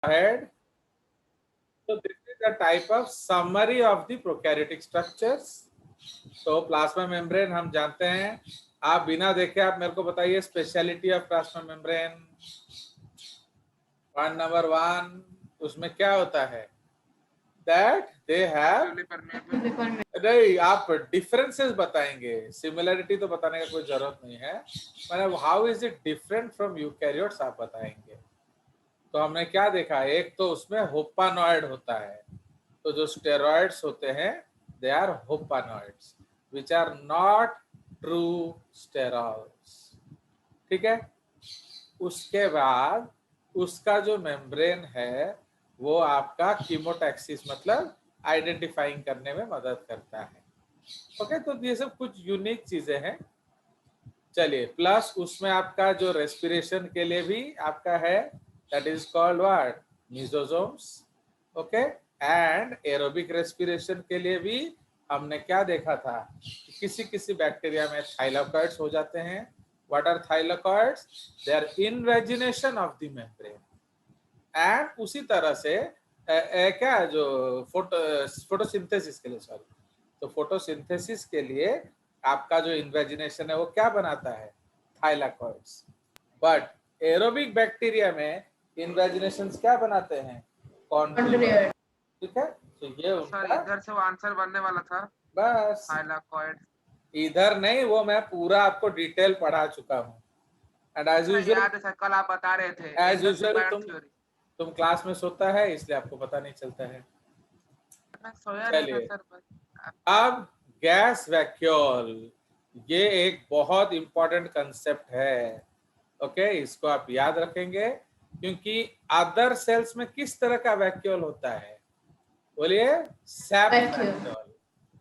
ahead. So this is a type of summary of the prokaryotic structures. तो plasma membrane हम जानते हैं, आप बिना देखे आप मेरे को बताइए speciality of plasma membrane. Point number 1, उसमें क्या होता है? दैट दे हैव, नहीं आप डिफरेंसेस बताएंगे, सिमिलरिटी तो बताने का कोई जरूरत नहीं है, मतलब how is it different from eukaryotes आप बताएंगे। तो हमने क्या देखा, एक तो उसमें होपानॉइड होता है, तो जो स्टेरॉइड्स होते हैं they are hopanoids which are not true steroids, ठीक है। उसके बाद उसका जो मेम्ब्रेन है वो आपका कीमोटैक्सिस मतलब आइडेंटिफाइंग करने में मदद करता है। ओके, तो ये सब कुछ यूनिक चीजें हैं। चलिए, प्लस उसमें आपका जो रेस्पिरेशन के लिए भी आपका है, that is called what, mesosomes. Okay, and aerobic respiration के लिए भी हमने क्या देखा था, किसी किसी बैक्टीरिया में थाइलाकॉइड्स हो जाते हैं। What are thylakoids? They are invagination of the membrane. And उसी तरह से क्या जो फोटोसिंथेसिस के लिए, सॉरी, तो फोटोसिंथेसिस के लिए आपका जो इन्वेजिनेशन है वो क्या बनाता है, थाइलाकॉइड्स। बट एरोबिक बैक्टीरिया में इन्वेजिनेशन क्या बनाते हैं, कॉन्ड्रियोइड, ठीक है। तो ये उनका इधर से वो आंसर बनने वाला था, बस थाइलाकॉइड। इधर नहीं, वो मैं पूरा आपको डिटेल पढ़ा चुका हूँ। एंड एज यूजुअल, याद है सर, कल आप बता रहे थे एज यूजुअल तुम क्लास में सोता है इसलिए आपको पता नहीं चलता है। सोया नहीं था चलिए, सर। अब गैस वैक्यूल, ये एक बहुत इंपॉर्टेंट कंसेप्ट है। ओके, इसको आप याद रखेंगे क्योंकि अदर सेल्स में किस तरह का वैक्यूल होता है, बोलिए, सैप वैक्यूल,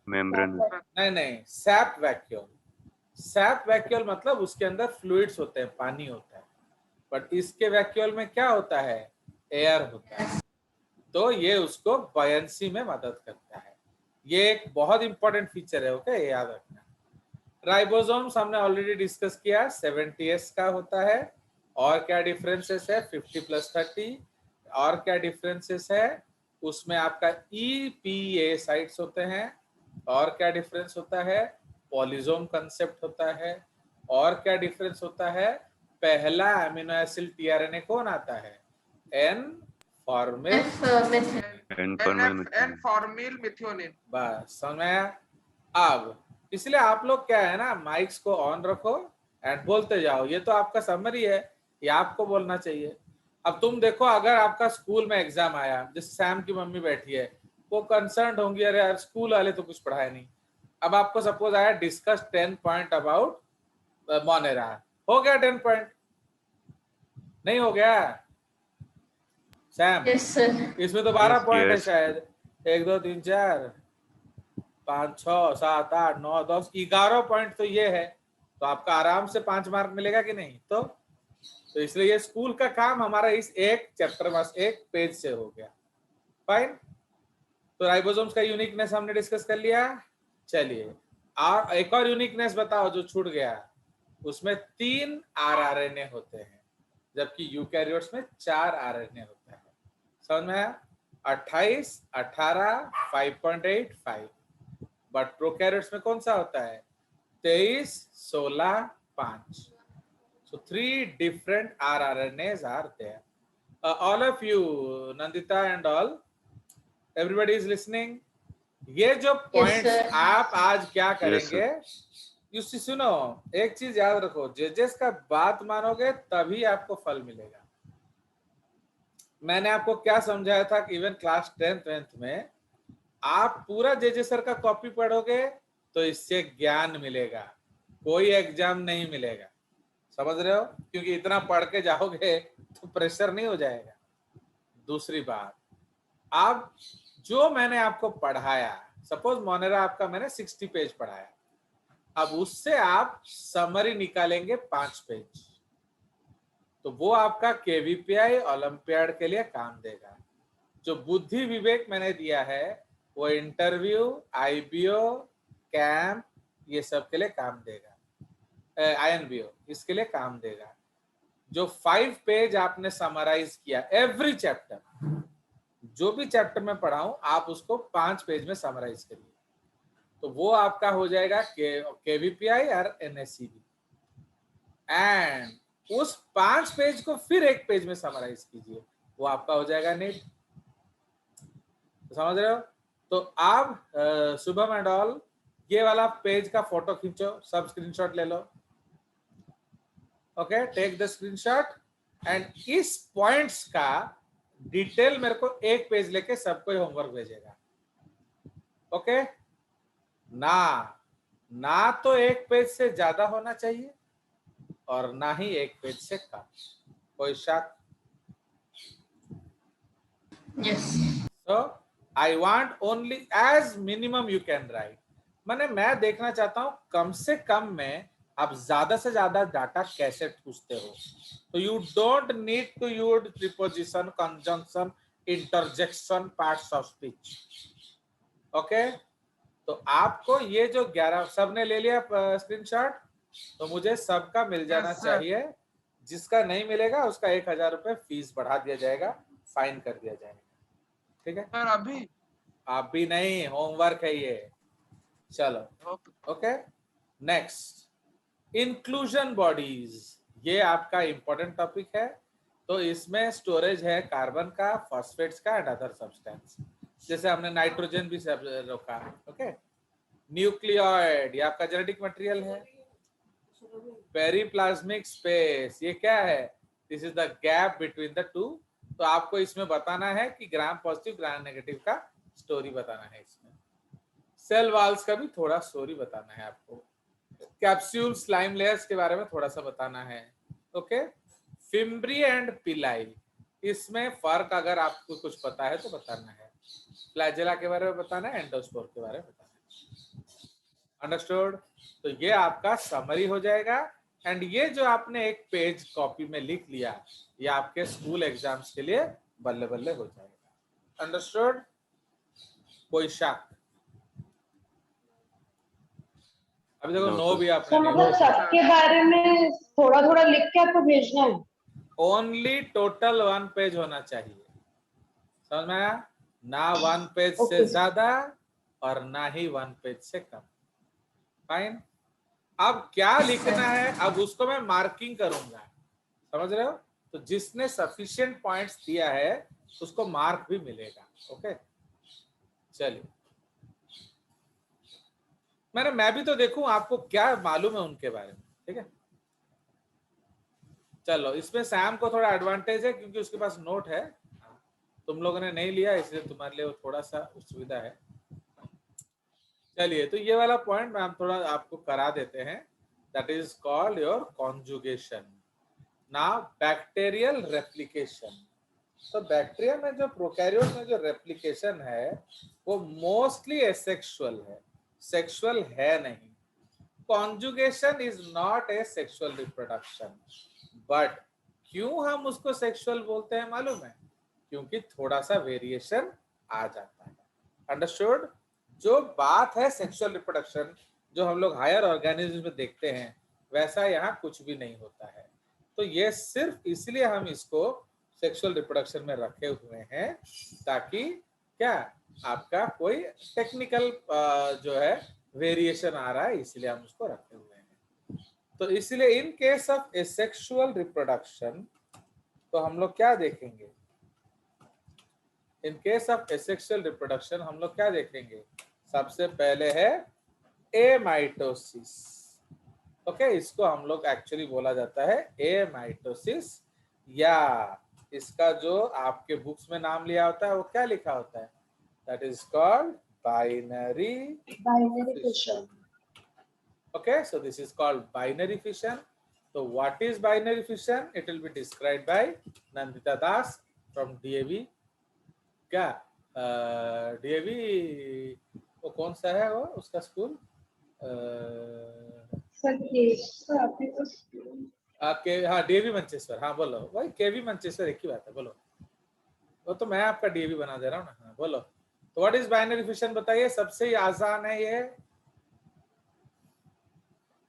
मेम्ब्रेन, नहीं सैप वैक्यूल। सैप वैक्यूल मतलब उसके अंदर फ्लूइड्स होते हैं, पानी होता है, बट इसके वैक्यूल में क्या होता है, एयर होता है। तो ये उसको बॉयंसी में मदद करता है। ये एक बहुत इंपॉर्टेंट फीचर है, ओके, याद रखना। राइबोसोम्स हमने ऑलरेडी डिस्कस किया, 70s का होता है। और क्या डिफरेंसेस है, 50+30। और क्या डिफरेंसेस है, उसमें आपका EPA साइट्स होते हैं। और क्या डिफरेंस होता है, पॉलीजोम कंसेप्ट होता है। और क्या डिफरेंस होता है, पहला अमीनो एसिड टीआरएनए कौन आता है, एन फॉर्मिल मिथ्योनिन। बस समझ में आया। अब इसलिए आप लोग क्या है ना, माइक्स को ऑन रखो एंड बोलते जाओ, ये तो आपका समरी है, ये आपको बोलना चाहिए। अब तुम देखो, अगर आपका स्कूल में एग्जाम आया, जैसे सैम की मम्मी बैठी है, वो कंसर्न होंगी, अरे यार स्कूल वाले तो कुछ पढ़ाया नहीं। अब आपको सपोज आया डिस्कस 10 पॉइंट अबाउट मोनेरा, हो गया 10 पॉइंट, नहीं हो गया सैम? yes, इसमें तो 12 पॉइंट है yes. शायद, 1 2 3 4 5 6 7 8 9 10 11 पॉइंट तो ये है, तो आपका आराम से 5 मार्क मिलेगा कि नहीं? तो इसलिए ये स्कूल का काम हमारा इस एक चैप्टर में, एक पेज से हो गया। फाइन, तो राइबोसोम्स का यूनिकनेस हमने डिस्कस कर लिया। चलिए, और एक और यूनिकनेस बताओ जो छूट गया, उसमें 3 आरआरएनए होते हैं, जबकि यूकैरियोट्स में 4 आरएनए होता है। समझ में आया? 28 18 5.8 5, बट प्रोकैरियोट्स में कौन सा होता है, 23 16 5। So 3 different rRNAs are there. All of you, Nandita and all, everybody is listening. ये जो पॉइंट्स sir. आप आज क्या Yes, करेंगे, सुनो, एक चीज याद रखो, जजेस का बात मानोगे तभी आपको फल मिलेगा। मैंने आपको क्या समझाया था कि इवन क्लास 10th में आप पूरा जेजे सर का कॉपी पढ़ोगे तो इससे ज्ञान मिलेगा, कोई एग्जाम नहीं मिलेगा। समझ रहे हो? क्योंकि इतना पढ़ के जाओगे तो प्रेशर नहीं हो जाएगा। दूसरी बात, अब जो मैंने आपको पढ़ाया, सपोज मोनेरा आपका मैंने 60 पेज पढ़ाया, अब उससे आप समरी निकालेंगे 5 पेज, तो वो आपका केवीपीआई ओलंपियाड के लिए काम देगा। जो बुद्धि विवेक मैंने दिया है वो इंटरव्यू, आईबीओ, कैंप, ये सब के लिए काम देगा, आईएनबीओ इसके लिए काम देगा। जो 5 पेज आपने समराइज किया, एवरी चैप्टर, जो भी चैप्टर में पढ़ाऊं आप उसको 5 पेज में समराइज करिए, तो वो आपका हो जाएगा केवीपीआई और एनएससीबी। एंड उस 5 पेज को फिर एक पेज में समराइज कीजिए, वो आपका हो जाएगा नीट। समझ रहे हो? तो आप शुभम एंड ऑल ये वाला पेज का फोटो खींचो, सब स्क्रीनशॉट ले लो। Okay, take the screenshot and इस पॉइंट्स का डिटेल मेरे को एक पेज लेके सबको होमवर्क भेजेगा। ओके, ना तो एक पेज से ज्यादा होना चाहिए और ना ही एक पेज से कम। कोई शक? Yes. So I want only as minimum you can write। माने मैं देखना चाहता हूं कम से कम में आप ज्यादा से ज्यादा डाटा कैसे पूछते हो। तो you don't need to use preposition, conjunction, interjection, parts of speech. Okay, तो आपको ये जो 11 सबने ले लिया स्क्रीनशॉट, तो मुझे सबका मिल जाना चाहिए। जिसका नहीं मिलेगा उसका 1000 रुपए फीस बढ़ा दिया जाएगा, फाइन कर दिया जाएगा। ठीक है सर? अभी नहीं, होमवर्क है ये। चलो ओके, नेक्स्ट इंक्लूजन बॉडीज। ये आपका इंपॉर्टेंट टॉपिक है। तो इसमें स्टोरेज है कार्बन का, फॉस्फेट्स का एंड अदर सब्सटेंस। जैसे हमने नाइट्रोजन भी रोका। ओके, न्यूक्लियोइड ये आपका जेनेटिक मटेरियल है। पेरीप्लाज्मिक स्पेस ये क्या है? This is the gap between the two. तो आपको इसमें बताना है कि ग्राम पॉजिटिव ग्राम नेगेटिव का स्टोरी बताना है। इसमें सेल वॉल्स का भी थोड़ा स्टोरी बताना है आपको। कैप्सूल स्लाइम लेयर्स के बारे में थोड़ा सा बताना है। ओके, फिम्ब्री एंड पिलाई, इसमें फर्क अगर आपको कुछ पता है तो बताना है। फ्लैजेला के बारे में बताना है, एंडोस्पोर के बारे में बताना है। अंडरस्टूड? तो ये आपका समरी हो जाएगा। एंड ये जो आपने एक पेज कॉपी में लिख लिया, ये आपके स्कूल एग्जाम्स के लिए बल्ले बल्ले हो जाएगा। अंडरस्टूड? कोई शक? अभी देखो नो भी आपने मतलब सबके बारे में थोड़ा थोड़ा लिख के आपको भेजना है। ओनली टोटल 1 पेज होना चाहिए। समझ में आया? ना 1 पेज से ज्यादा और ना ही 1 पेज से कम। फाइन। अब क्या लिखना है, अब उसको मैं मार्किंग करूंगा। समझ रहे हो? तो जिसने सफिशिएंट पॉइंट्स दिया है उसको मार्क भी मिलेगा। ओके, चलिए मैं भी तो देखूं आपको क्या मालूम है उनके बारे में। ठीक है, चलो इसमें सैम को थोड़ा एडवांटेज है क्योंकि उसके पास नोट है, तुम लोगों ने नहीं लिया इसलिए तुम्हारे लिए थोड़ा सा सुविधा है। चलिए, तो ये वाला पॉइंट मैं थोड़ा आपको करा देते हैं। That is called your conjugation. Now bacterial replication. तो बैक्टीरिया में जो प्रोकैरियोट में जो रेप्लिकेशन है वो मोस्टली एसेक्सुअल है, सेक्सुअल है नहीं। Conjugation is not A sexual reproduction, but क्यों हम उसको सेक्सुअल बोलते हैं मालूम है? क्योंकि थोड़ा सा वेरिएशन आ जाता है। अंडरस्टूड? जो बात है सेक्सुअल रिप्रोडक्शन जो हम लोग हायर ऑर्गेनिज्म में देखते हैं वैसा यहाँ कुछ भी नहीं होता है। तो ये सिर्फ इसलिए हम इसको सेक्सुअल रिप्रोडक्शन में रखे हुए हैं ताकि क्या आपका कोई टेक्निकल जो है वेरिएशन आ रहा है, इसलिए हम उसको रखे हुए हैं। तो इसलिए in case of asexual reproduction तो हम लोग क्या देखेंगे? In case of asexual reproduction हम लोग क्या देखेंगे? सबसे पहले है एमाइटोसिस। ओके, इसको हम लोग एक्चुअली बोला जाता है एमाइटोसिस, या इसका जो आपके बुक्स में नाम लिया होता है वो क्या लिखा होता है? That is called binary fission. Okay, so this is called binary fission. So what is binary fission? It will be described by Nandita Das from DAV. क्या DAV वो कौन सा है वो उसका स्कूल? हाँ DAV मंचेश्वर। हाँ बोलो भाई, KV मंचेश्वर एक ही बात है, बोलो। वो तो मैं आपका DAV बना दे रहा हूँ ना। हाँ बोलो। तो व्हाट इज बाइनरी फिशन बताइए, सबसे आसान है ये।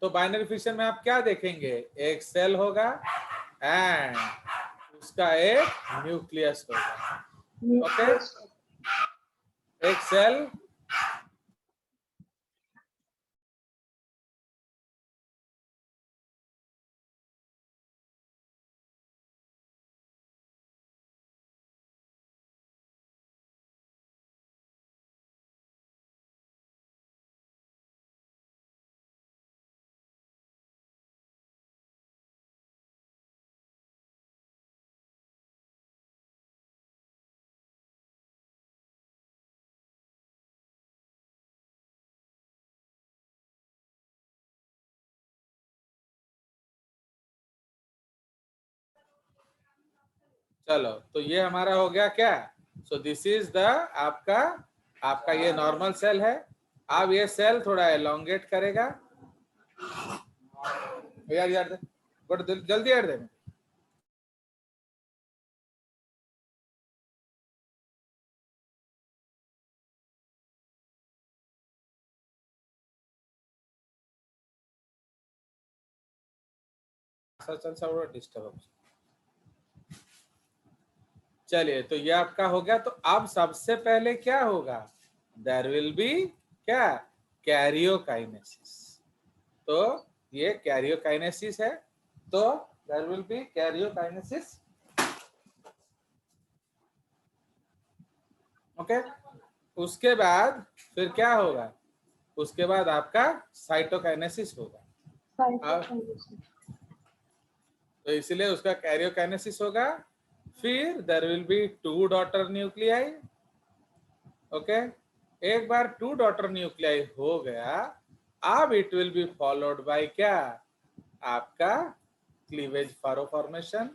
तो बाइनरी फिशन में आप क्या देखेंगे? एक सेल होगा एंड उसका एक न्यूक्लियस होगा। ओके, एक सेल चलो, तो ये हमारा हो गया क्या? सो दिस इज द आपका ये नॉर्मल सेल है। अब ये सेल थोड़ा एलोंगेट करेगा। यार दे, बट जल्दी यार दे। चल डिस्टर्ब। चलिए, तो ये आपका हो गया। तो अब सबसे पहले क्या होगा? देयर विल बी क्या? कैरियोकाइनेसिस। तो ये कैरियोकाइनेसिस है। तो there will be karyokinesis. Okay, उसके बाद फिर क्या होगा? उसके बाद आपका साइटोकाइनेसिस होगा। तो इसलिए उसका कैरियोकाइनेसिस होगा। फिर there will be 2 daughter nuclei. Okay, एक बार 2 डॉटर न्यूक्लियाई हो गया, अब it will be followed by क्या? आपका क्लीवेज फारो फॉर्मेशन।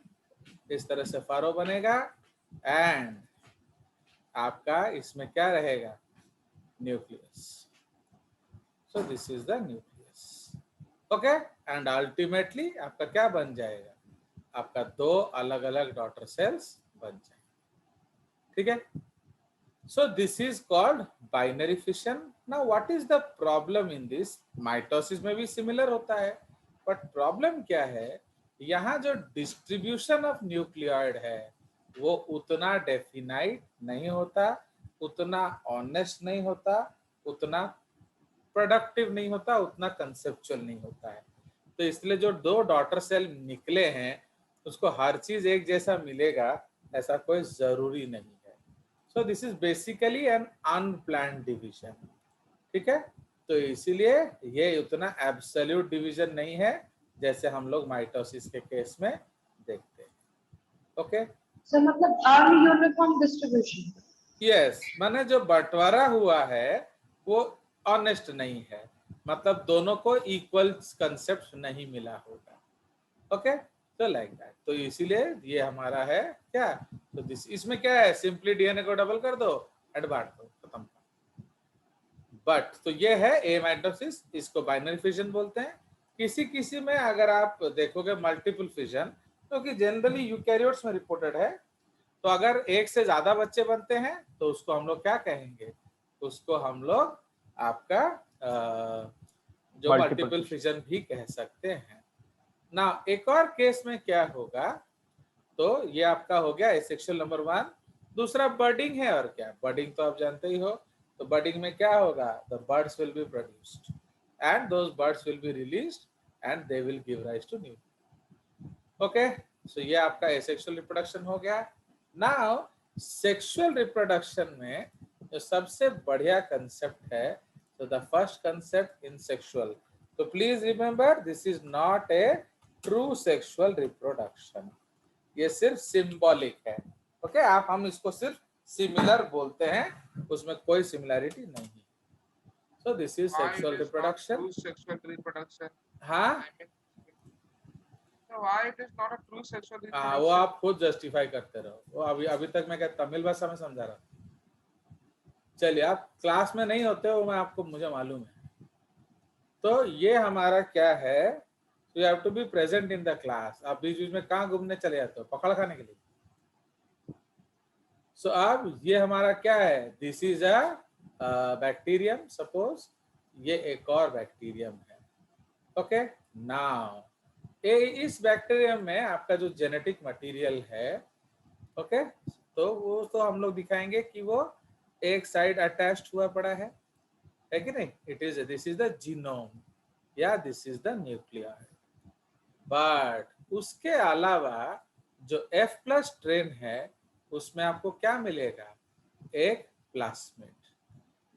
इस तरह से फारो बनेगा एंड आपका इसमें क्या रहेगा? Nucleus. So this is the nucleus. Okay, and ultimately आपका क्या बन जाएगा? आपका 2 अलग अलग डॉटर सेल्स बन जाएंगे। ठीक है? So this is called binary fission. Now what is the problem in this? Mitosis में भी similar होता है, but problem क्या है? यहाँ जो distribution of nucleoid है वो उतना definite नहीं होता, उतना honest नहीं होता, उतना प्रोडक्टिव नहीं होता, उतना कंसेप्चुअल नहीं होता है। तो इसलिए जो 2 डॉटर सेल निकले हैं उसको हर चीज एक जैसा मिलेगा ऐसा कोई जरूरी नहीं है। So this is basically an unplanned division. ठीक है? तो इसीलिए ये उतना एब्सोल्यूट डिवीजन नहीं है जैसे हम लोग माइटोसिस के केस में देखते हैं। ओके, सो मतलब अनयूनिफॉर्म डिस्ट्रीब्यूशन। यस, माने जो बंटवारा हुआ है वो ऑनेस्ट नहीं है, मतलब दोनों को इक्वल कंसेप्ट नहीं मिला होगा। ओके, तो लाइक दैट। तो इसीलिए ये हमारा है क्या? तो दिस इसमें क्या है? सिंपली डीएनए को डबल कर दो एंड बांट दो, खत्म। बट तो ये है ए माइटोसिस, इसको बाइनरी फिजन बोलते हैं। किसी किसी में अगर आप देखोगे मल्टीपल फिजन, क्योंकि जनरली यूकैरियोट्स में रिपोर्टेड है। तो अगर एक से ज्यादा बच्चे बनते हैं तो उसको हम लोग क्या कहेंगे? उसको हम लोग आपका जो मल्टीपल फिजन भी कह सकते हैं ना। एक और केस में क्या होगा? तो ये आपका हो गया एसेक्सुअल नंबर 1। दूसरा बर्डिंग है। और क्या बर्डिंग तो आप जानते ही हो। तो बर्डिंग में क्या होगा? The buds will be produced and those buds will be released and they will give rise to new. Okay, so ये आपका एसेक्सुअल रिप्रोडक्शन हो गया। नाउ सेक्सुअल रिप्रोडक्शन में जो सबसे बढ़िया कंसेप्ट है, तो the first concept in sexual, तो please remember this is not a true sexual reproduction, ये सिर्फ सिंबॉलिक है। ओके, आप हम इसको सिर्फ सिमिलर बोलते हैं, उसमें कोई सिमिलैरिटी नहीं है। So this is sexual reproduction. हाँ, why it is not a true sexual reproduction? वो आप खुद जस्टिफाई करते रहो। वो अभी तक मैं क्या तमिल भाषा में समझा रहा हूँ। चलिए, आप क्लास में नहीं होते हो, मैं आपको मुझे मालूम है। तो ये हमारा क्या है? तो you have to be present in the class. आप बीच बीच में कहाँ घूमने चले जाते हो? पकड़ खाने के लिए। सो अब ये हमारा क्या है? This is a bacterium. Suppose ये एक और बैक्टीरियम है। ओके, नाउ इस बैक्टीरियम में आपका जो जेनेटिक मटेरियल है, ओके, तो वो तो हम लोग दिखाएंगे कि वो एक साइड अटैच्ड हुआ पड़ा है कि नहीं? It is, this is the genome या this is the nuclear. But उसके अलावा जो F+ स्ट्रेन है उसमें आपको क्या मिलेगा? एक प्लास्मिड।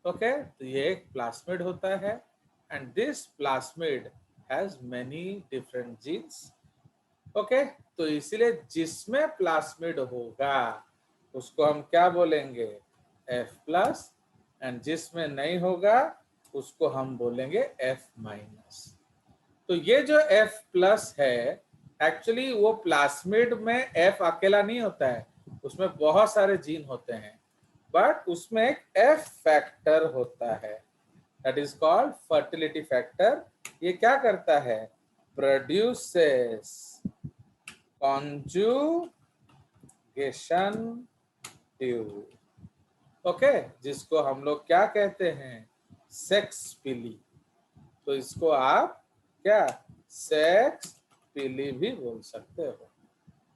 ओके, तो ये एक प्लास्मिड होता है and this plasmid has many different genes. Okay, तो इसलिए जिसमें प्लास्मिड होगा उसको हम क्या बोलेंगे? F+, एंड जिसमें नहीं होगा उसको हम बोलेंगे F-। तो ये जो F+ है एक्चुअली वो प्लास्मिड में F अकेला नहीं होता है, उसमें बहुत सारे जीन होते हैं, बट उसमें एक F फैक्टर होता है, that is called fertility factor. ये क्या करता है? प्रोड्यूसेस कॉन्जुगेशन ट्यूब, ओके, जिसको हम लोग क्या कहते हैं? Sex pili. तो इसको आप क्या सेक्स पिली भी बोल सकते हो।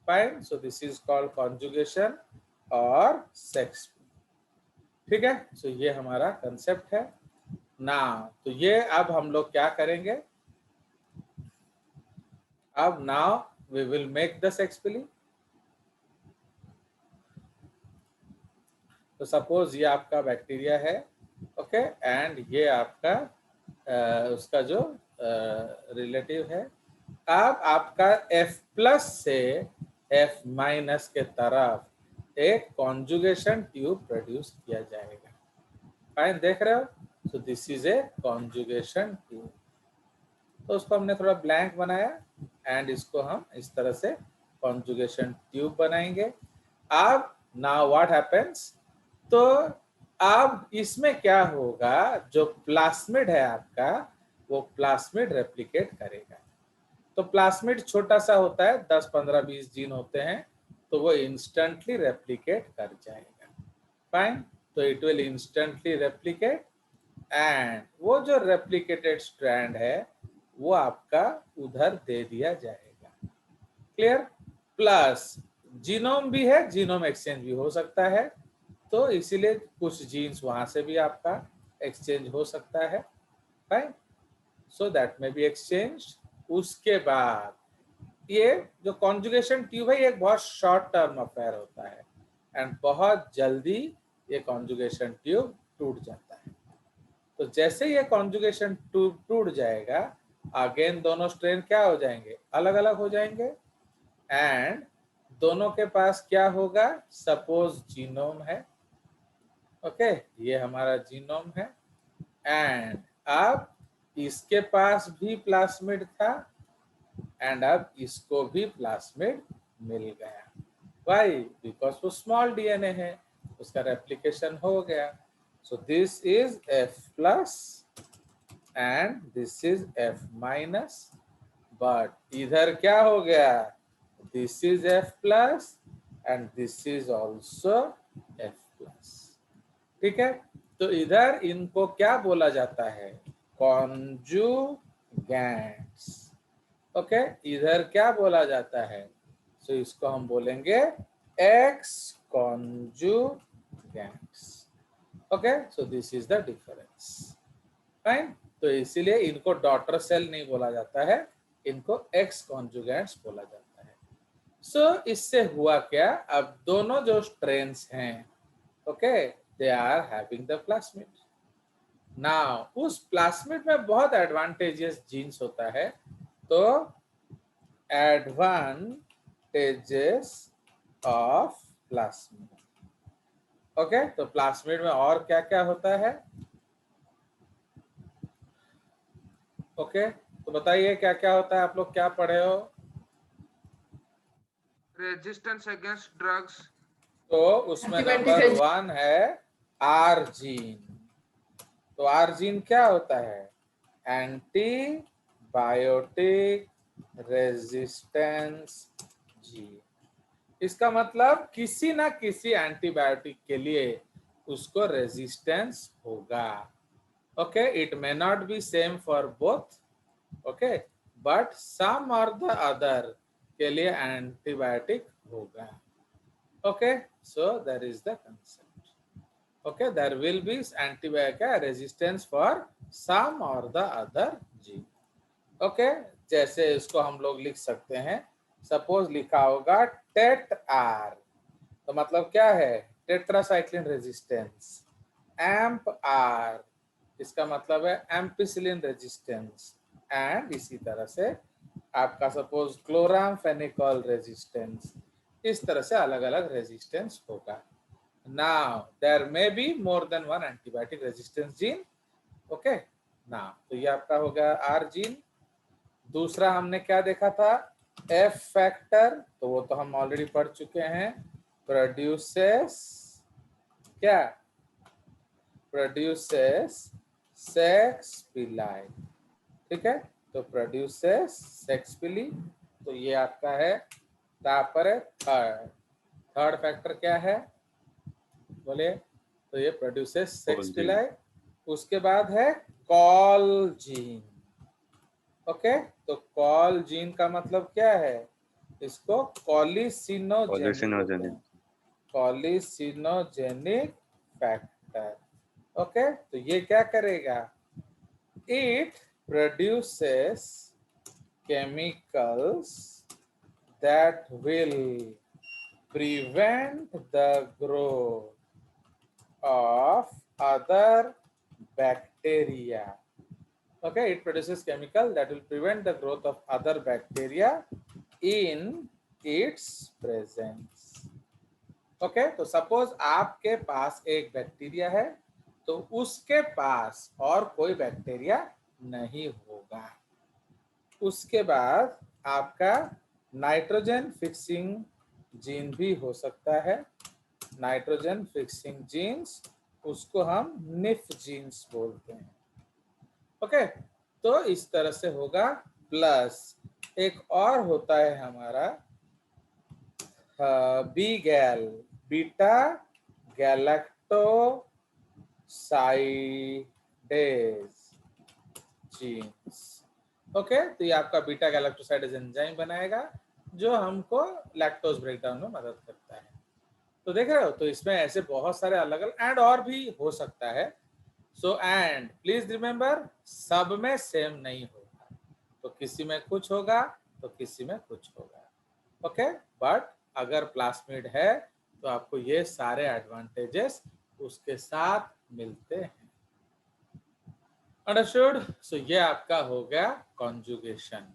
Fine, so this is called conjugation और सेक्स। ठीक है, सो ये हमारा कंसेप्ट है ना। तो ये अब हम लोग क्या करेंगे? अब now we will make the sex pili. तो सपोज ये आपका बैक्टीरिया है, ओके, एंड ये आपका उसका जो रिलेटिव है। अब आपका F+ से F- के तरफ एक कॉन्जुगेशन ट्यूब प्रोड्यूस किया जाएगा। फाइन, देख रहे हो? सो this is a conjugation tube. तो उसको हमने थोड़ा ब्लैंक बनाया एंड इसको हम इस तरह से कॉन्जुगेशन ट्यूब बनाएंगे। अब नाउ व्हाट हैपेंस? तो अब इसमें क्या होगा? जो प्लास्मिड है आपका वो प्लास्मिड रेप्लिकेट करेगा। तो प्लास्मिड छोटा सा होता है, 10, 15, 20 जीन होते हैं, तो वो इंस्टेंटली रेप्लिकेट कर जाएगा। फाइन, तो it will instantly replicate and वो जो रेप्लिकेटेड स्ट्रैंड है वो आपका उधर दे दिया जाएगा। क्लियर? प्लस जीनोम भी है, जीनोम एक्सचेंज भी हो सकता है, तो इसीलिए कुछ जीन्स वहां से भी आपका एक्सचेंज हो सकता है। फाइन, सो दैट में बी एक्सचेंज। उसके बाद ये जो कॉन्जुगेशन ट्यूब है ये एक बहुत शॉर्ट टर्म अफेयर होता है एंड बहुत जल्दी ये कॉन्जुगेशन ट्यूब टूट जाता है। तो जैसे ये कॉन्जुगेशन ट्यूब टूट जाएगा, अगेन दोनों स्ट्रेन क्या हो जाएंगे? अलग अलग हो जाएंगे एंड दोनों के पास क्या होगा? सपोज जीनोम है, ओके, ये हमारा जीनोम है एंड अब इसके पास भी प्लास्मिड था एंड अब इसको भी प्लास्मिड मिल गया। व्हाई? बिकॉज वो स्मॉल डीएनए है, उसका रेप्लिकेशन हो गया। सो this is F+ and this is F-, but इधर क्या हो गया? This is F+ and this is also F+। ठीक है, तो इधर इनको क्या बोला जाता है? कॉन्जुगेंट्स। ओके, इधर क्या बोला जाता है? सो इसको हम बोलेंगे X conjugants. Okay, so this is the difference. Fine, तो इसीलिए इनको डॉटर सेल नहीं बोला जाता है, इनको एक्स कॉन्जुगेंट्स बोला जाता है। सो इससे हुआ क्या? अब दोनों जो स्ट्रेन्स हैं, okay, they are having the plasmid. Now उस प्लास्मिड में बहुत एडवांटेजेस जीन्स होता है, तो एडवांटेजेस ऑफ प्लास्मिड। ओके, तो प्लास्मिड में और क्या क्या होता है? ओके, तो बताइए क्या क्या होता है? आप लोग क्या पढ़े हो? Resistance against drugs. तो उसमें नंबर 1 है आर जीन। तो आर जीन क्या होता है? Antibiotic resistance gene. इसका मतलब किसी ना किसी एंटीबायोटिक के लिए उसको रेजिस्टेंस होगा। Okay, it may not be same for both, okay, but some or the other के लिए एंटीबायोटिक होगा. Okay, so that is the concept. Okay, there will be antibiotic resistance for some or the other gene. Okay, जैसे इसको हम लोग लिख सकते हैं. सपोज लिखा होगा टेट आर, तो मतलब क्या है? Tetracycline resistance. एम्प आर, इसका मतलब है एम्पिसिलिन रेजिस्टेंस. एंड इसी तरह से आपका सपोज क्लोरामफेनिकॉल रेजिस्टेंस. इस तरह से अलग अलग रेजिस्टेंस होगा. Now there may be more than one antibiotic resistance gene. Okay, now तो ये आपका होगा आर जीन. दूसरा हमने क्या देखा था? एफ फैक्टर, तो वो तो हम ऑलरेडी पढ़ चुके हैं. प्रोड्यूसेस क्या? प्रोड्यूसेस सेक्स पिलाई. ठीक है, तो प्रोड्यूसेस सेक्स पिली, तो ये आपका है. तापर थर्ड फैक्टर क्या है बोले? तो ये प्रोड्यूसेस सेक्स पिलाई. उसके बाद है कॉल जीन. ओके, तो कॉल जीन का मतलब क्या है? इसको कॉलिसिनोजेनिक. कॉलिसिनोजेनिक फैक्टर. ओके, तो ये क्या करेगा? It produces chemicals that will prevent the growth of other bacteria. Okay, it produces chemical that will prevent the growth of other bacteria in its presence. Okay, तो सपोज आपके पास एक बैक्टीरिया है, तो उसके पास और कोई बैक्टीरिया नहीं होगा. उसके बाद आपका नाइट्रोजन फिक्सिंग जीन भी हो सकता है. नाइट्रोजन फिक्सिंग जीन्स, उसको हम निफ जीन्स बोलते हैं. ओके, तो इस तरह से होगा. प्लस एक और होता है हमारा बी गैल, बीटा गैलेक्टोसाइडेज जीन्स. ओके, तो ये आपका बीटा गैलेक्टोसाइडेज एंजाइम बनाएगा जो हमको लैक्टोज ब्रेकडाउन में मदद करता है. तो देख रहे हो, तो इसमें ऐसे बहुत सारे अलग अलग एंड और भी हो सकता है. सो एंड प्लीज रिमेंबर, सब में सेम नहीं होगा. तो किसी में कुछ होगा तो किसी में कुछ होगा. ओके, बट अगर प्लास्मिड है तो आपको ये सारे एडवांटेजेस उसके साथ मिलते हैं. अंडरस्टूड? सो ये आपका हो गया conjugation.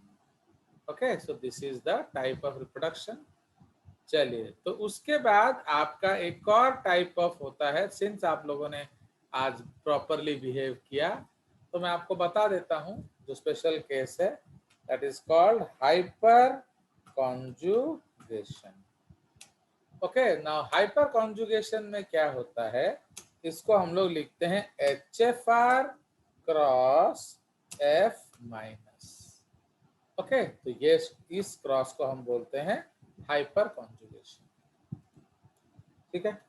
Okay, so this is the type of reproduction. चलिए, तो उसके बाद आपका एक और टाइप ऑफ होता है. सिंस आप लोगों ने आज प्रॉपरली बिहेव किया, तो मैं आपको बता देता हूं जो स्पेशल केस है. That is called hyper conjugation. Okay, now hyper conjugation में क्या होता है? इसको हम लोग लिखते हैं HFR cross F minus. Okay, तो ये इस क्रॉस को हम बोलते हैं हाइपर कॉन्जुगेशन. ठीक है.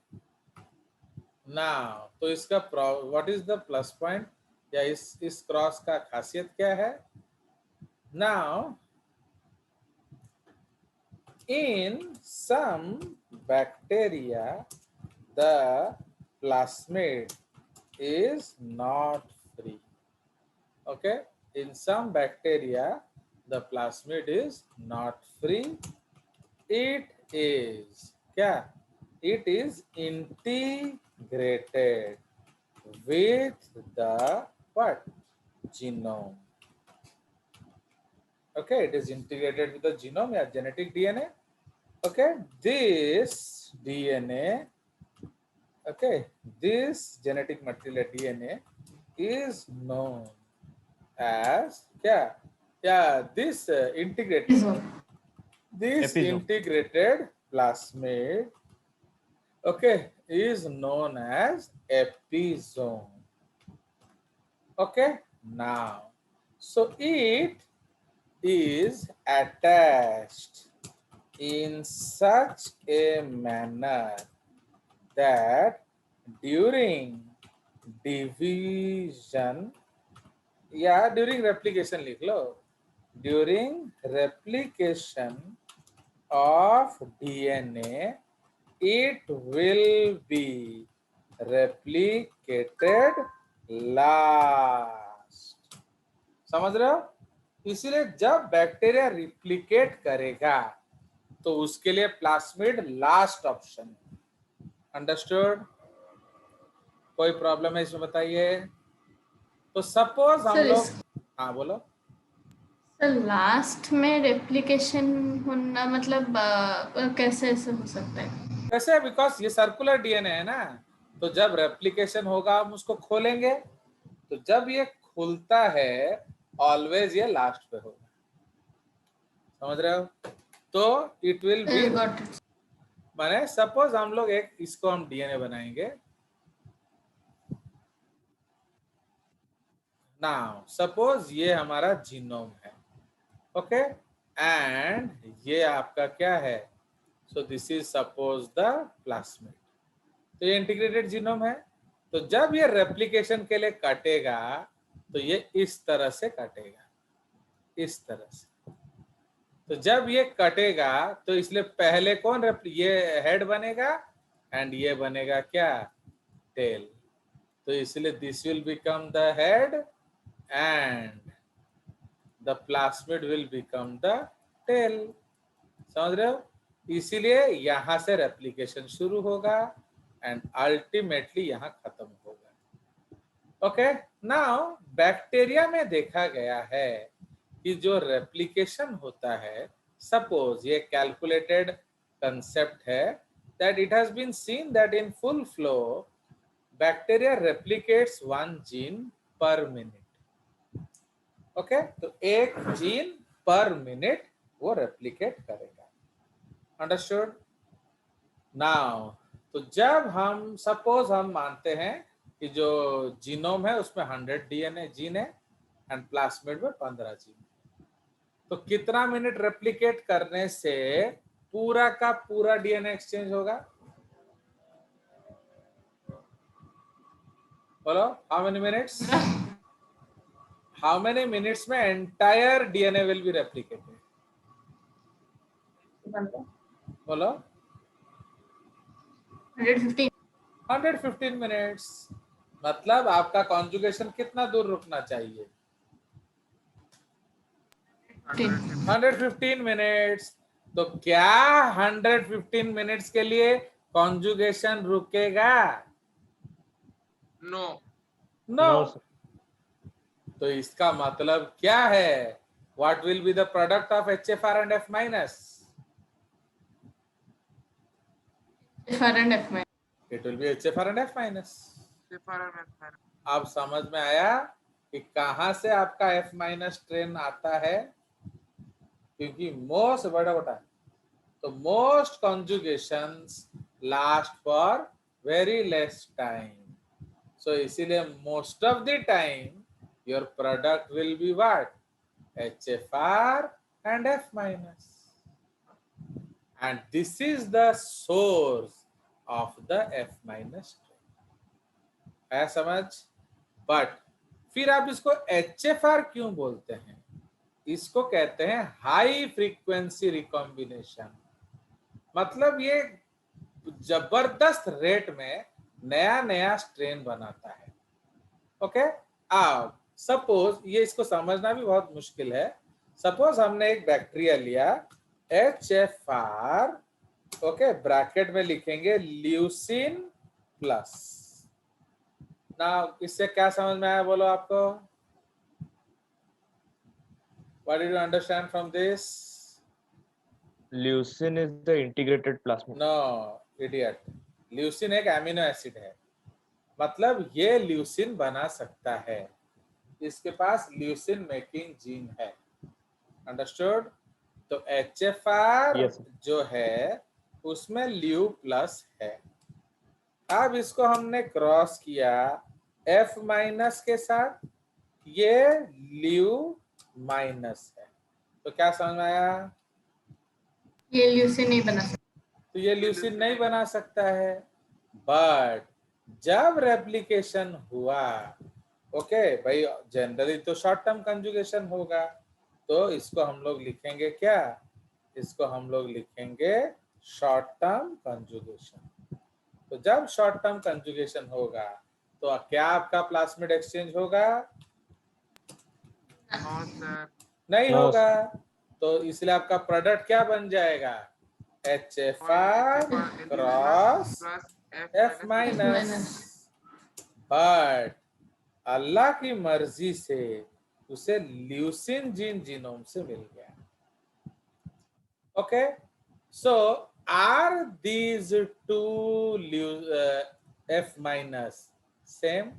नाउ तो इसका what is the plus point, या इस क्रॉस का खासियत क्या है? Now in some bacteria the plasmid is not free. Okay, in some bacteria the plasmid is not free. It is क्या? It is integrated with the what? Genome. Okay, it is integrated with the genome या genetic DNA. Okay, this DNA, okay, this genetic material DNA is known as क्या? Yeah, this integrated plasmid, okay, is known as episome. Okay, now so it is attached in such a manner that during division या during replication लिख लो, during replication of DNA, it will be replicated last. समझ रहे हो? इसीलिए जब bacteria replicate करेगा तो उसके लिए प्लास्मिड लास्ट ऑप्शन. अंडरस्टूड? कोई प्रॉब्लम है इसमें बताइए. तो सपोज हम लोग, हाँ बोलो. सर लास्ट में रेप्लिकेशन होना मतलब कैसे ऐसे हो सकता है? कैसे? बिकॉज ये सर्कुलर डीएनए है ना, तो जब रेप्लिकेशन होगा हम उसको खोलेंगे, तो जब ये खुलता है ऑलवेज ये लास्ट पे होगा. समझ रहे हो? तो इट विल बी, माने सपोज हम लोग एक इसको हम डीएनए बनाएंगे. नाउ सपोज ये हमारा जीनोम है. ओके, एंड ये आपका क्या है? So this is suppose the plasmid. तो ये इंटीग्रेटेड जीनोम है. तो जब ये रेप्लिकेशन के लिए कटेगा तो ये इस तरह से कटेगा, इस तरह से. तो जब ये कटेगा तो इसलिए पहले कौन ये हेड बनेगा एंड ये बनेगा क्या? टेल. तो इसलिए this will become the head and the plasmid will become the tail. समझ रहे हो? इसीलिए यहां से रेप्लिकेशन शुरू होगा एंड अल्टीमेटली यहां खत्म होगा. ओके, नाउ बैक्टीरिया में देखा गया है कि जो रेप्लिकेशन होता है, सपोज ये कैलकुलेटेड कंसेप्ट है, that it has been seen that in full flow bacteria replicates 1 gene per minute. Okay, तो एक जीन पर मिनट वो रेप्लिकेट करेगा. अंडरस्टूड? नाउ तो जब हम सपोज हम मानते हैं कि जो जीनोम है उसमें 100 डीएनए जीन है एंड प्लास्मिड में 15 जीन. तो कितना मिनट रेप्लिकेट करने से पूरा का पूरा डीएनए एक्सचेंज होगा? बोलो, how many minutes? How many minutes में entire DNA will be replicated? बोलो. 115 मिनट्स. मतलब आपका कॉन्जुगेशन कितना दूर रुकना चाहिए? 115 मिनट्स. तो क्या 115 मिनट्स के लिए कॉन्जुगेशन रुकेगा? नो. नो. तो इसका मतलब क्या है? What will be the product of HFR and F minus? It will B HFR and F minus. अब समझ में आया कि कहां से आपका F माइनस ट्रेन आता है? क्योंकि मोस्ट बड़ा तो most conjugations last for very less time. So इसीलिए most of the time your product will be what? HFR and F minus. And this is the source of the F minus train. है समझ? But फिर आप इसको HFR क्यों बोलते हैं? इसको कहते हैं हाई फ्रीक्वेंसी रिकॉम्बिनेशन. मतलब ये जबरदस्त रेट में नया नया स्ट्रेन बनाता है. ओके, अब सपोज ये इसको समझना भी बहुत मुश्किल है. सपोज हमने एक बैक्टीरिया लिया HFR, ओके, ब्रैकेट में लिखेंगे ल्यूसिन प्लस. ना इससे क्या समझ में आया बोलो आपको? What did you understand from this? Leucine is the integrated plasmid. No, idiot. Leucine एक एमिनो एसिड है. मतलब ये ल्यूसिन बना सकता है. इसके पास ल्यूसिन मेकिंग जीन है. अंडरस्टूड? तो HFR Yes. जो है उसमें ल्यू प्लस है. अब इसको हमने क्रॉस किया F माइनस के साथ, ये ल्यू माइनस है. तो क्या समझ में आया? ये ल्यूसिन नहीं बना सकता. तो ये ल्यूसिन नहीं बना सकता है. बट जब रेप्लिकेशन हुआ, ओके भाई, जनरली तो शॉर्ट टर्म कंजुगेशन होगा. तो इसको हम लोग लिखेंगे क्या, इसको हम लोग लिखेंगे शॉर्ट टर्म कंजुगेशन। तो जब शॉर्ट टर्म कंजुगेशन होगा तो क्या आपका प्लास्मिड एक्सचेंज होगा? No sir. नहीं No, होगा। तो इसलिए आपका प्रोडक्ट क्या बन जाएगा? HFR cross F minus. But अल्लाह की मर्जी से उसे ल्यूसिन जीन जीनोम से मिल गया। Okay, so are these two F minus same?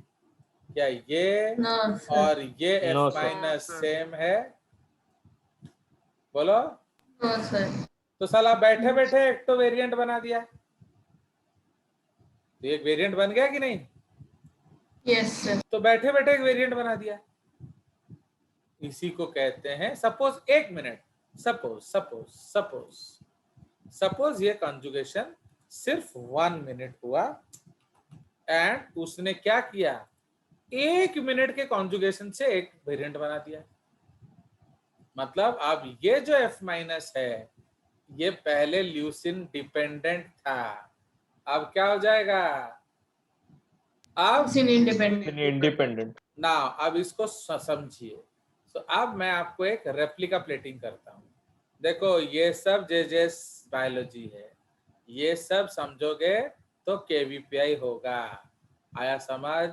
क्या ये नो और सर, ये No, F sir. Minus No, sir. Same है? बोलो। No sir. तो साला बैठे बैठे एक तो वेरिएंट बना दिया, तो एक वेरिएंट बन गया कि नहीं? Yes sir. तो बैठे बैठे एक वेरिएंट बना दिया। इसी को कहते हैं, सपोज, एक minute, suppose suppose suppose suppose ये कंजुगेशन सिर्फ 1 मिनट हुआ एंड उसने क्या किया, 1 मिनट के कॉन्जुगेशन से एक वेरिएंट बना दिया। मतलब अब ये जो F माइनस है ये पहले ल्यूसिन डिपेंडेंट था, अब क्या हो जाएगा? अब Independent. ना, अब इसको समझिए। तो अब मैं आपको एक रेप्लिका प्लेटिंग करता हूँ। देखो ये सब जेजेस बायोलॉजी है, ये सब समझोगे तो केवीपीआई होगा। आया समझ?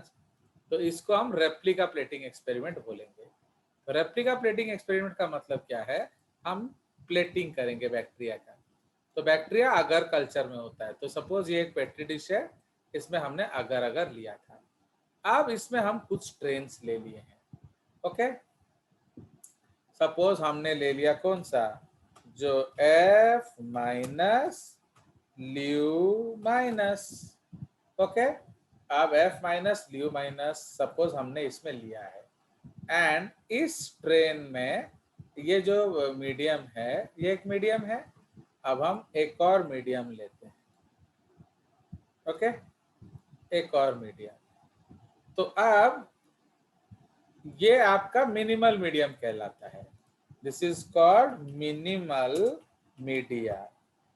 तो इसको हम रेप्लिका प्लेटिंग एक्सपेरिमेंट बोलेंगे। तो रेप्लिका प्लेटिंग एक्सपेरिमेंट का मतलब क्या है, हम प्लेटिंग करेंगे बैक्टीरिया का। तो बैक्टीरिया अगर कल्चर में होता है, तो सपोज ये एक पेट्री डिश है, इसमें हमने अगर अगर लिया था, अब इसमें हम कुछ स्ट्रेन्स ले लिए हैं। ओके, सपोज हमने ले लिया कौन सा, जो F माइनस ल्यू माइनस। ओके, अब F माइनस ल्यू माइनस सपोज हमने इसमें लिया है एंड इस स्ट्रेन में ये जो मीडियम है ये एक मीडियम है, अब हम एक और मीडियम लेते हैं। ओके, एक और मीडियम। तो अब ये आपका मिनिमल मीडियम कहलाता है। This is called minimal media,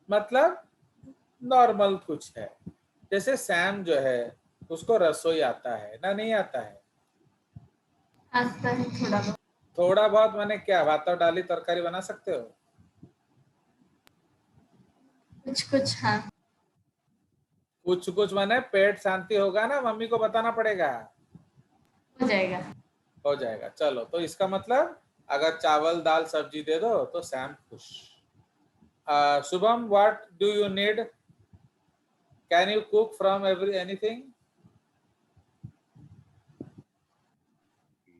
मतलब नॉर्मल कुछ है। जैसे सैम जो है उसको रसोई आता है ना, नहीं आता है? आता है थोड़ा बहुत। थोड़ा बहुत माने क्या, भात और डाली तरकारी बना सकते हो? कुछ कुछ हाँ। कुछ कुछ माने पेट शांति होगा ना, मम्मी को बताना पड़ेगा। हो जाएगा। हो जाएगा। चलो, तो इसका मतलब अगर चावल दाल सब्जी दे दो तो सैम खुश। Shubham, what do you need? Can you cook from anything?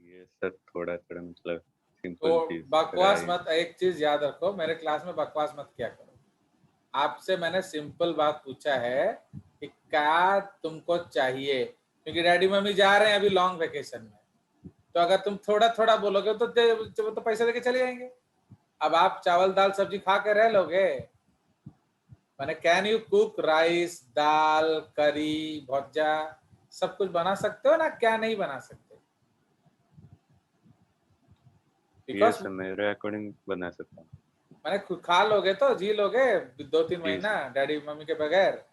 ये सर थोड़ा थोड़ा मतलब तो सिंपल चीज बकवास मत, एक चीज याद रखो, मेरे क्लास में बकवास मत किया करो। आपसे मैंने सिंपल बात पूछा है कि क्या तुमको चाहिए, क्योंकि डैडी मम्मी जा रहे हैं अभी लॉन्ग वेकेशन में, तो अगर तुम थोड़ा थोड़ा बोलोगे तो पैसे देके चले जाएंगे। अब आप चावल दाल सब्जी खा के रह लोगे? मैंने कैन यू कुक राइस दाल करी भुजिया सब कुछ बना सकते हो ना, क्या नहीं बना सकते? ये सर मेरे अकॉर्डिंग बना सकता हूँ। मैंने खुद खा लोगे तो जी लोगे 2-3 महीना सर। डैडी मम्मी के बगैर?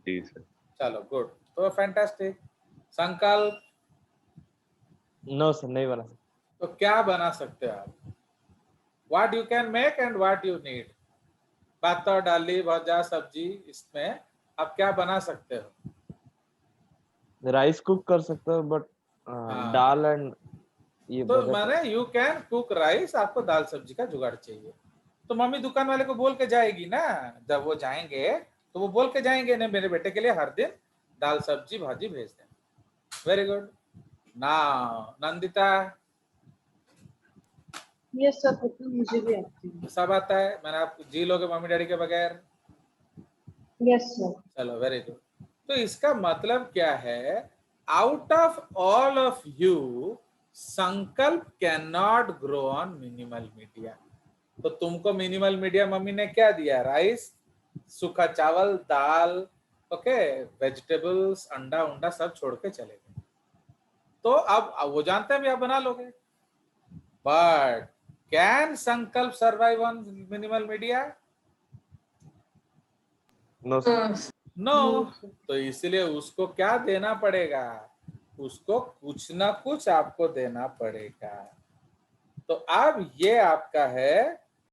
जी सर। चलो गुड, तो फैंटास्टिक। संकल्प? No, sir, नहीं बना सकते। तो क्या बना सकते हो आप? What you can make and what you need, भात और डाली भुजिया सब्जी, इसमें आप क्या बना सकते हो? राइस कुक कर सकते हो बट हाँ। दाल एंड ये तो बजट माने यू कैन कुक राइस, आपको दाल सब्जी का जुगाड़ चाहिए, तो मम्मी दुकान वाले को बोल के जाएगी ना, जब वो जाएंगे तो वो बोल के जाएंगे ना, मेरे बेटे के लिए हर दिन दाल सब्जी भाजी भेज दें। Very good. नाउ नंदिता? ये सब तो मुझे भी आती है। सब आता है, मैंने आप जी लोगे मम्मी डैडी के बगैर? Yes sir. चलो वेरी गुड। तो इसका मतलब क्या है, out of all of you Sankalp can not grow on minimal media. तो तुमको मिनिमल मीडिया मम्मी ने क्या दिया? राइस, सूखा चावल, दाल, ओके, वेजिटेबल्स, अंडा उंडा सब छोड़ के चले गए। तो अब वो जानते हैं भी आप बना लोगे, बट कैन संकल्प survive on minimal media? No sir. No. तो इसलिए उसको क्या देना पड़ेगा? उसको कुछ ना कुछ आपको देना पड़ेगा। तो अब ये आपका है